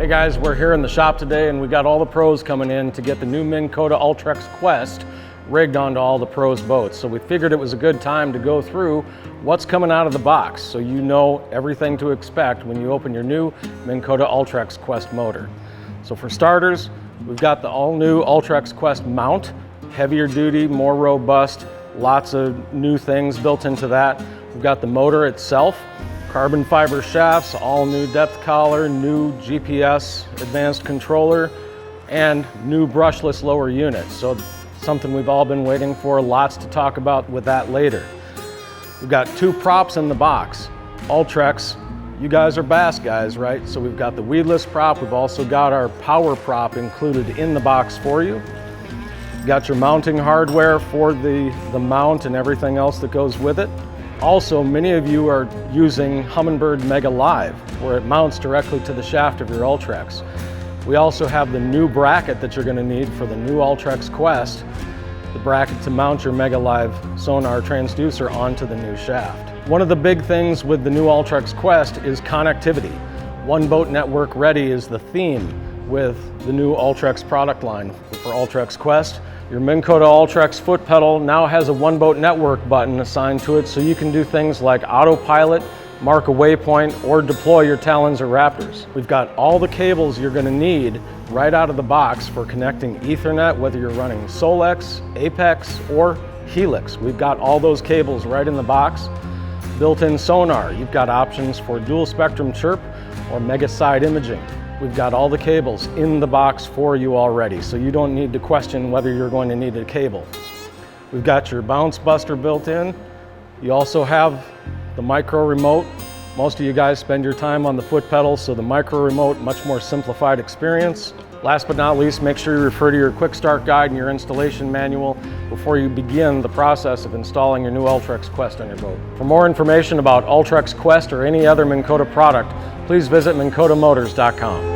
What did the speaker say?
Hey guys, we're here in the shop today and we got all the pros coming in to get the new Minn Kota Ultrex QUEST rigged onto all the pros' boats. So we figured it was a good time to go through what's coming out of the box so you know everything to expect when you open your new Minn Kota Ultrex QUEST motor. So for starters, we've got the all-new Ultrex QUEST mount, heavier duty, more robust, lots of new things built into that. We've got the motor itself, carbon fiber shafts, all new depth collar, new GPS advanced controller, and new brushless lower unit. So something we've all been waiting for, lots to talk about with that later. We've got two props in the box. Ultrex, you guys are bass guys, right? So we've got the Weedless prop, we've also got our power prop included in the box for you. You've got your mounting hardware for the mount and everything else that goes with it. Also, many of you are using Humminbird Mega Live, where it mounts directly to the shaft of your Ultrex. We also have the new bracket that you're going to need for the new Ultrex QUEST, the bracket to mount your Mega Live sonar transducer onto the new shaft. One of the big things with the new Ultrex QUEST is connectivity. One boat network ready is the theme with the new Ultrex product line. For Ultrex QUEST, your Minn Kota Ultrex foot pedal now has a one boat network button assigned to it so you can do things like autopilot, mark a waypoint, or deploy your Talons or Raptors. We've got all the cables you're going to need right out of the box for connecting Ethernet, whether you're running Solex, Apex, or Helix. We've got all those cables right in the box. Built-in sonar, you've got options for dual spectrum chirp or mega side imaging. We've got all the cables in the box for you already, so you don't need to question whether you're going to need a cable. We've got your bounce buster built in. You also have the micro remote. Most of you guys spend your time on the foot pedal, so the micro remote, much more simplified experience. Last but not least, make sure you refer to your quick start guide and your installation manual before you begin the process of installing your new Ultrex QUEST on your boat. For more information about Ultrex QUEST or any other Minn Kota product, please visit minnkotamotors.com.